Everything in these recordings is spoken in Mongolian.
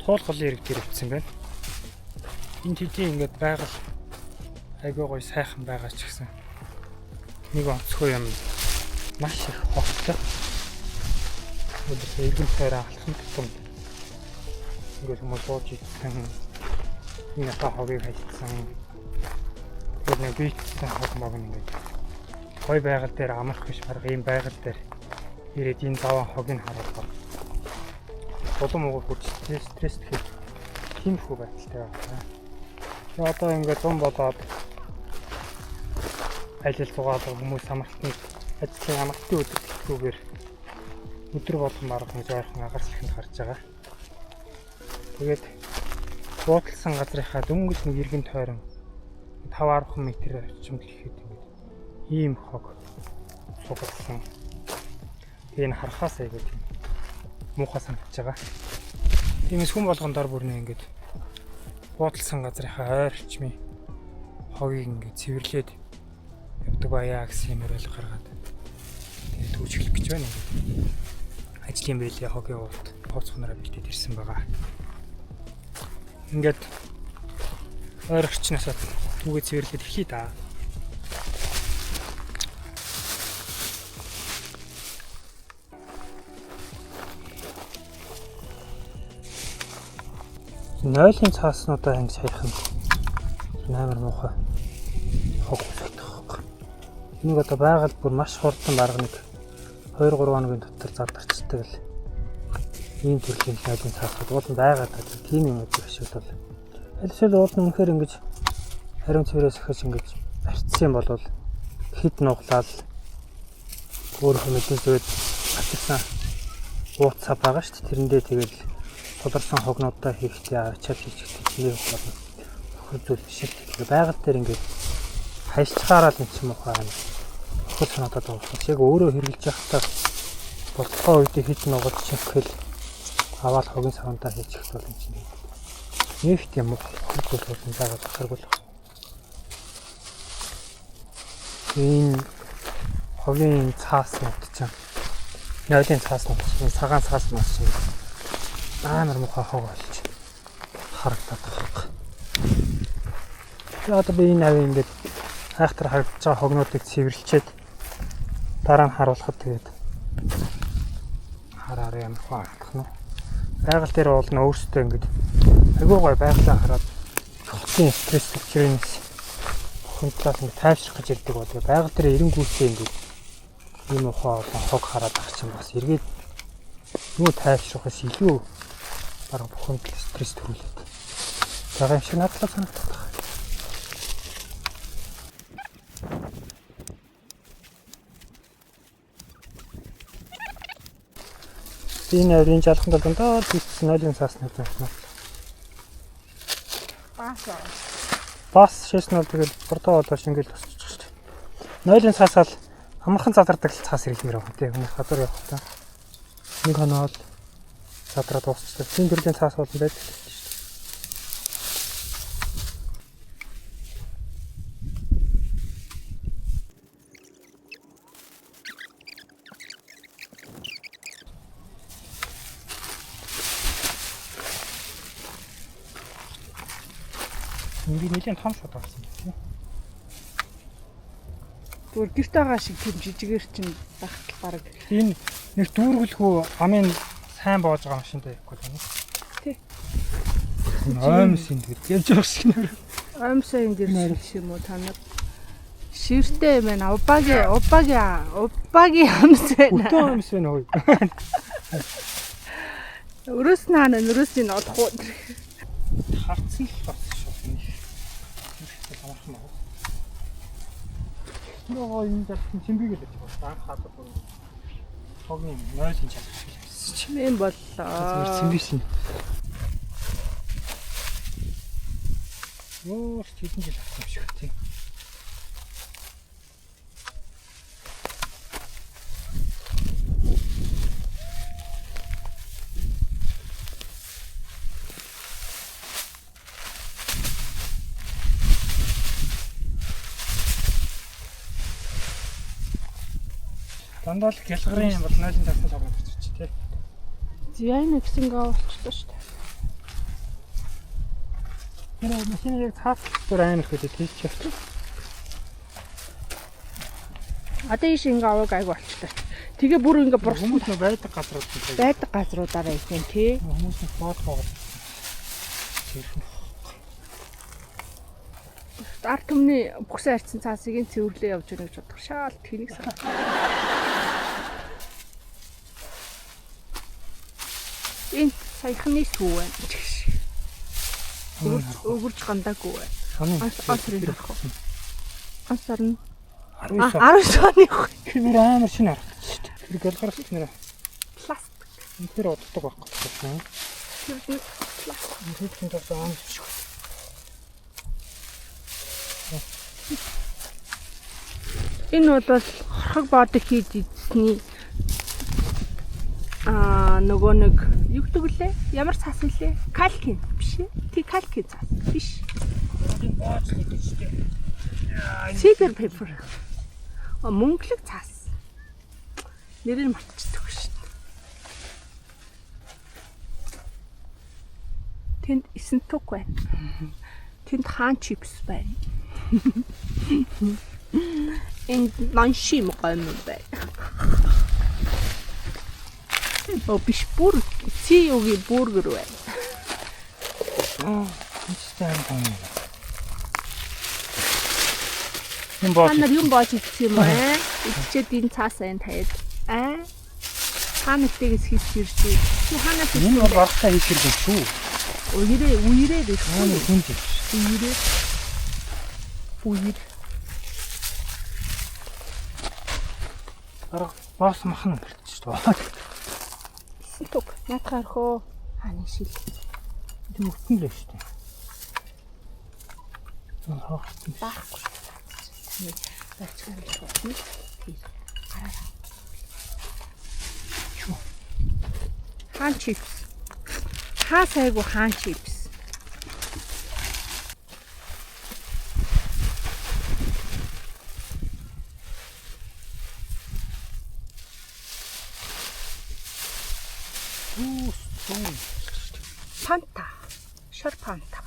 Туулгалын ирэг дээр өвцсөн байна. Энэ хэдийн ингээд байгаль айгүй гоё сайхан байгаа ч гэсэн нэг онцгой юм маш их хогтой. Өдөр иргэн тойроо алхам тутам ингээд хүмүүс бууж идсэн. Энэ хогийг хайцсан. Тэгээд нэг бийцсэн хог мог ингээд гоё байгаль дээр амарх биш бараг ийм байгаль дээр ирээд энэ даван хогийг хараад улам уг хүч стресс тэгэхээр тиймэрхүү байдалтай байна. Тэгээ одоо ингээд зам болоод ажил зугаалга хүмүүс амралтанд ажлын амралтын өдөртгүүгээр өдөр болгон маргах нэг ойрхон агарслаханд гарч байгаа. Тэгээд буудалсан газрынхаа дөнгөж нэг иргэн тойрон 5-10 м орчимд гэхэд ийм хог сугалсан. Энэ харахаас айгүй тийм муухай санагдаж байгаа. Тиймээс хүн болгон дор бүрнээ ингээд буудалсан газрынхаа ойр орчмын хогийг ингээд цэвэрлээд явдаг баяа гэсэн юм яриад гаргаад тэгээд түүжиглэх гэж байна. Ажлын бэлээ хогийн урд хооцхонороо бэлдээд ирсэн байгаа. Ингээд ойр орчноосоо түүгээ цэвэрлээд эхлэе да. Нойлын цааснуудаа ингэ саяхан амар муухай хог усагдах. Энийг одоо байгаль бүр маш хурдан бараг нэг 2-3 хоногийн дотор зардарчдаг л ийм төрлийн нойлын цааснууд уулан байгаад байгаа. Тийм юм биш бол аль уулан үнэхээр ингэж хариун цэврээс ихэж ингэж арчсан юм бол хэд нуглаад өөрөө мэдээж зөөд атсан ууцаа байгаа шүү дээ. Тэрэндээ тэгэл тодорсон хогнуудаа хийхдээ авчаад хийчихдэг тийм болно. Өхөр зүйл биш л тэгэхээр байгаль дээр ингээд хайшчаараа л юм ухаа байна. Өхөр санаатад байгаа. Яг өөрөө хэрглэж явахдаа болтгоо үедээ хит нугалж чихвэл аваад хогийн савантаа хийчих бол юм чинь. Нэг тийм хоггүй болсон байгаа захаргуул. Энэ хогийн цааснууд чинь нойлын цааснууд чинь цагаан цааснууд чинь амар муухай хог болж харагдаад байгаа. Тэгээд одоо би энэ авь ингээд хайхтар харагдаж байгаа хогнуудыг цэвэрлчээд дараа нь харуулхад тэгээд хараараа ямар хаагдах нь. Байгаль дээр уулна өөрсдөө ингээд айгүй гой байгалаа хараад хогтын стресс төвчрэнээс хөндлөөс ингээд тайвшрах гэж ирдэг бол байгаль дээр эренгүүсээ ингээд ийм ухаан хог хараад ах чинь бас эргээд юу тайвшрахаас илүү бараг бүхэн стресс төрүүлээд байгаа юм шиг надад санагдаад байна. Энэ авийн жалханд дандаа тийч нойлын цаасны байна. Бас шээснэл тэгэл бордоо болоош ингээл тусчих шүү дээ. Нойлын цаасаал амархан задардаг цаас ирэлмээр байна тийм хүмүүс гадар явах та. Нэг хоноод задраад дуусчихсан. Тийм төрлийн цаас болно байдаг шүү дээ. Ингээд нэлийн том шууд авсан тийм. Зүгээр гэрт байгаа шиг тийм жижигээр чинь багтал бараг. Энэ нэг дүүргэлгүй амын сайн боож байгаа машинтай явахгүй байна. Тий. Оймс энэ гэж явж байгаа шиг нэр. Оймсаа энэ дэр шиг юм уу та нар? Шивэртэй юм байна. Убагийн амс байна. Өтөө амс байна уу? Өрөөс наана өрөөсний одох уу. Харцсан л бас шүү. Нөө энэ зарчим чимбигээ л гэж байна. Анх хадад бүр хогийн нойлын чанар. Чимэн боллоо. Чимбишин. Ёо, хэдэн жил авсан юм шиг тийм. Дандаа л гялгарын бол нойлын цаасан тоглож ирчих тий. Зяйн гэсэн гээ болчихлоо шүү дээ. Энэ машин яг цаас бүр амар хөдөө тийч чи. Одоо ийш ингээ аваг айгу болчихлоо. Тэгээ бүр ингээ Хүмүүс нөө байдаг газрууд байдаг газруудаараа ихэн тий. хүмүүс нь бодлоо. Ард түмний бүхсэн харьцсан цаасыг нь цэвэрлээ явж өгнө гэж бодох. Шаал тэнийг сар. Энэ саяхны сүү байна. Өгөрж гандаагүй байна. Асрын авах. Асарна. 19 оны тэр амар шинэ харагдаж шүү дээ. Тэр галгарч нэрэ. пластик. Тэр уддаг байхгүй байна. Тэр пластик. Тэр чинь тасаан шүү. Энэ бол хорхог боодыг хийж идсний нөгөө нэг юу гэдэг лээ? Ямар цаас вүлээ? Калкин биш ээ. Тий калкин цаас биш. Энэ бооцлоо гэж дээ. Silver paper. Мөнгөлөг цаас. Нэрийг мартчихдаг шүү дээ. Тэнд эсэнтуг байна. Тэнд хаан чипс байна. Энд маншим гом байна. О биш бүр CU-гийн бургер байна. Стан байна. Энэ бооч. Та нар юм боож идэх юм аа? Идчихэд энэ цаас айн таяад. Хаанаас хийж ирсэн. Чи хаанаас энэ бол багтаа хийж ирсэн шүү. Уирээ дэх. Хаана хүнд. Уир. Арга боос махан болчих шүү дээ. Сэтг наатахаар хөө хааны шил. Тэр мөтөн л шүү дээ. Хаахсан Баахгүй. Бачхан л болно. Гараа. Чүү. Хаан чипс. Хаа сайгу хаан чипс. Фанта. Шар фанта.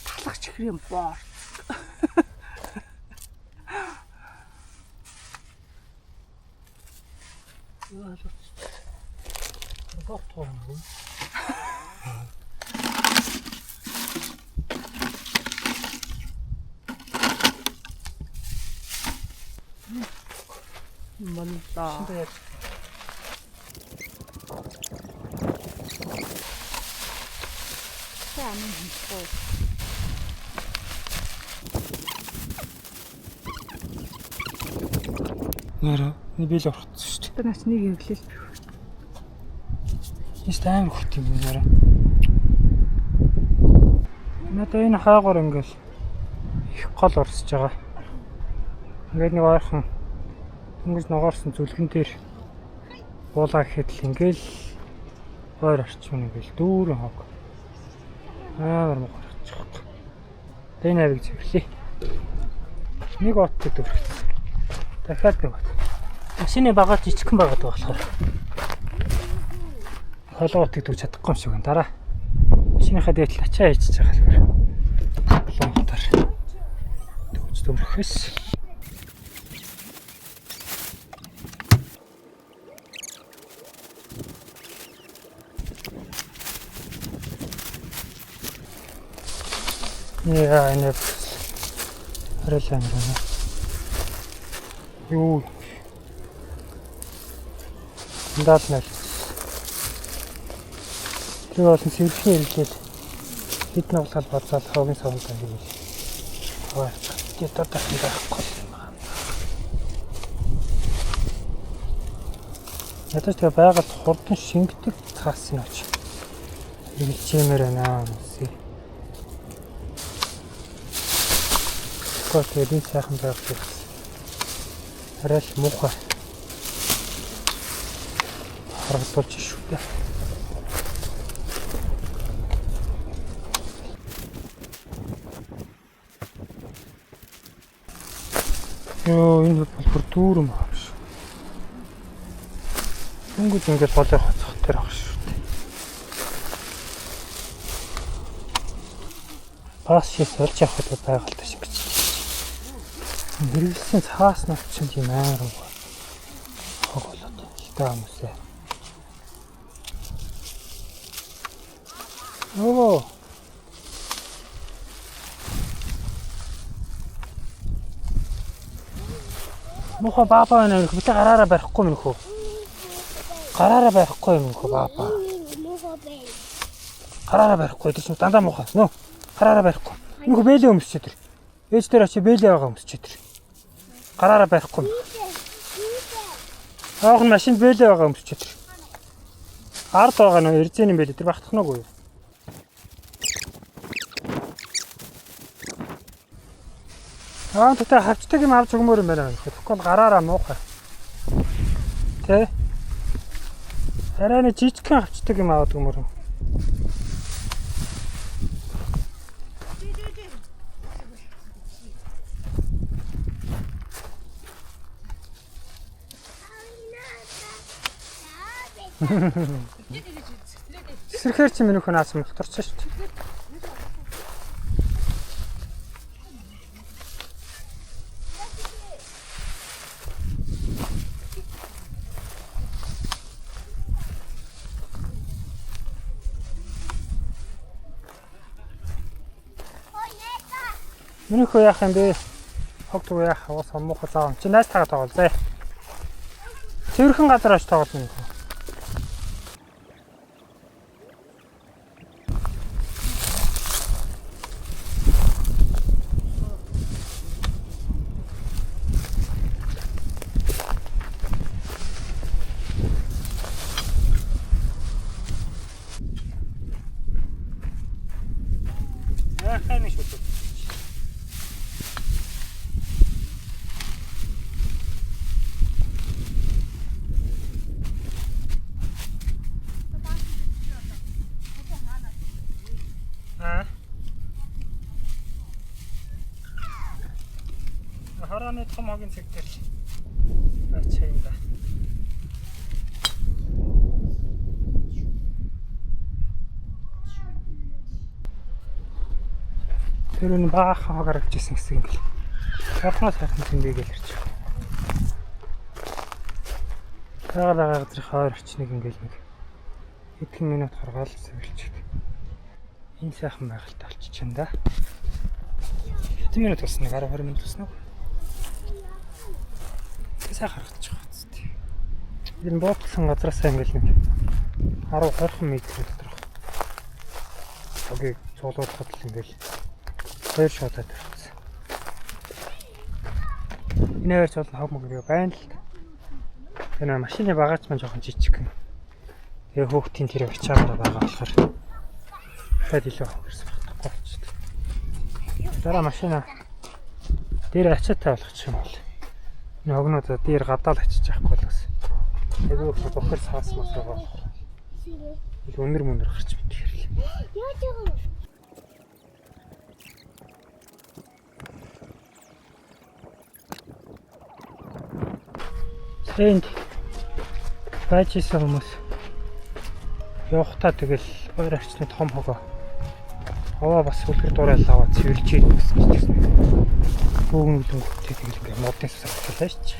Талах чихрийн боор. Манда. Нэрэ би л орчихсон шүү дээ. Одоо наач нэг эвлэл. Яст амар хурд юм нэрэ. Надад энэ хаагуур ингээл их гол урсж байгаа. Ингээд нэг ойрхон ингэж ногоорсон зүлгэн дээр буулаа гэхэд л ингээл ойр орчмын ингээл дүүрэн хог. Амар мохор очих. Тэ навиг зөвлөе. Нэг оттой дүрхсэн. Дахиад нэг бат. Машины багаж жижигхэн байгаад болохоор холгоотыг дүүж чадахгүй юм шиг байна. Дараа машиныхаа дээд ачаа хийчихэж байгаа л байна. Холготоор дүүж дүрхэс. Яа, энэ арилан байна. Юу. Даалнаа. Тэр бол сэрхэн хэрэглээд хитэн углал боцоод хогийн савнтаа хийгээл. Аа, тэгээд одоо байхгүй юм байна. Ядаж тэгээ байгаль хурдан шингэдэг цаас юм ач. Хэрэглэжмээр байна. Тэгээд энэ сайхан байх. Арай л муухай. Харагдуулж шүү дээ. Ёо, энэ бол бүр дүүрэн байна шүү. Өнгөж ингээд болоо хоцох тэр ах шүү дээ. Бас шийс олж явахад байгальтай шиг гэж. Хэрэглэсэн цаас нь ч юм амар уу. Хог болоод хитэ хүмүүсээ. Оо. Мохо баба нэ битэ гараараа барихгүй минь хөө. Гараараа барихгүй юм хөө баба. Гараараа барихгүй тийм дандаа мохоо нөө. Гараараа барихгүй. Нөхө бэлээ өмсч тэр. Ээж дээр очи бэлээ байгаа өмсч тэр. Гараараа барихгүй. Аах нь машинд бэлээ байгаа өмсч тэр. Ард байгаа нөө эрзэний бэлээ тэр багтахнаагүй юу? Аа тэ хавчдаг юм авч өгмөр юм байна. Тэгэхгүй гараараа муухай. Тэ? Хараа нэг жижигхэн хавчдаг юм аваад өгмөр юм. Сэрхэр чи минь хүн аасан мултарч шүү дээ. Миний хөө яах юм бэ? Хогдгоо яах аваа самуухай заав. Чи найз тагаа тоглоо зэ. Цэвэрхэн газар очиж тоглоно. Яхаа нэг шүү. Хараны том хогийн цэгтэр ачаа юм да. Тэр нь баахан хог гаргаж ирсэн гэсэн юм бэл. Харахнаас хайхан тэмдээг л ирч. Тагалаа газрын хойр очныг ингээл нэг хэдхэн минут харгаал сэвэлчихдэг. Энэ сайхан байгальтай болчихно да. Хэдэн минут болсон нэг 10-20 минут болсон уу? Сайхан харагдчих واخ зү. Энэ буудлын газраас ингээл нэг 10-20 метр доторх. Хогийг цуулуулахад л ингээл хоёр шатаад ирсэн. Энэ хоёр цол хог мөгөө байна л. Энэ машины багаж маань жоохон жижиг юм. Тэгээ хөөхтийн тэр ачаараа байгаа болохоор шууд илүү хөрсөн багтахгүй болчихсон. Дараа машина дээр ачаатай болгочих юм бол. Энэ хогнуудаа дээр гадаал ачиж яахгүй л бас. Айгүй их бохор цаас мас байгаа. Их өнөр мөнөр гарч мэдээ хэрэг. Яаж байгаа вэ? Энд байжсэн хүмүүс явахтаа тэгэл хоёр арчны том хогоо аваа бас үлгэр дурайл аваад цэвэрлж ийдсэн гэж байна. Бүгэн үлэнгүүтээ тэгэл ингээ модын сасгалаа ш.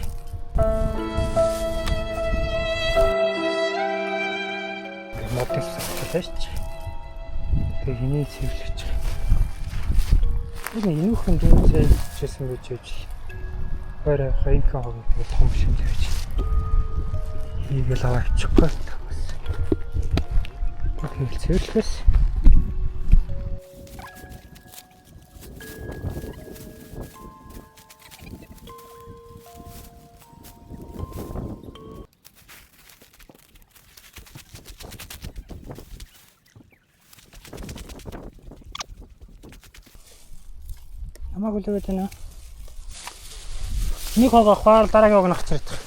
Модын сасгалаа ш. Тэгээ хинээ цэвэрлэж байгаа. Энэ юухэн дээжсэн гэж үж. Хоёр хойнхон хог тэгээ том шиг тавьж. Ийгэл аваа авчихгүй тагс. Тэгэл цэвэрлэхээс намайг үлдээд байна. Нэг хог авахаар дараагийн хог нь авчирдаг.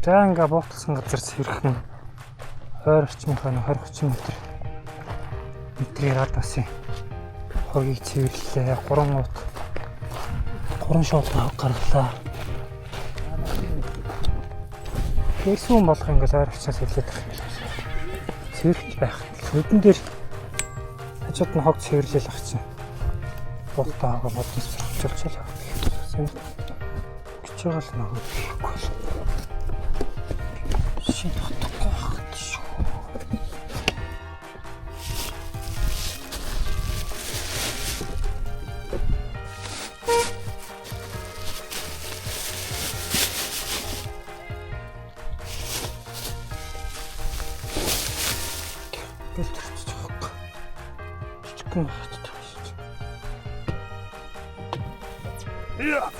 За ингээ бууталсан газар сэрхэн ойр орчмынхаа 20-30 метрээр радиусын хогийг цэвэрлээ. 3 шууд гаргалаа. Тэрсүүн болох ингээс ойр орчноос хэлээд байна. Цэвэрлэж байх. Нүдэн дээр хажууд нь хог цэвэрлэл ах чинь. Буутаа хог бодож сурчилж явах. Гэж байгаа л нэг хийхгүй л. Шин хатахгүй байх шүү. Гэл төрчих واخгүй. Чичгэн хатдаг шүү. Яа.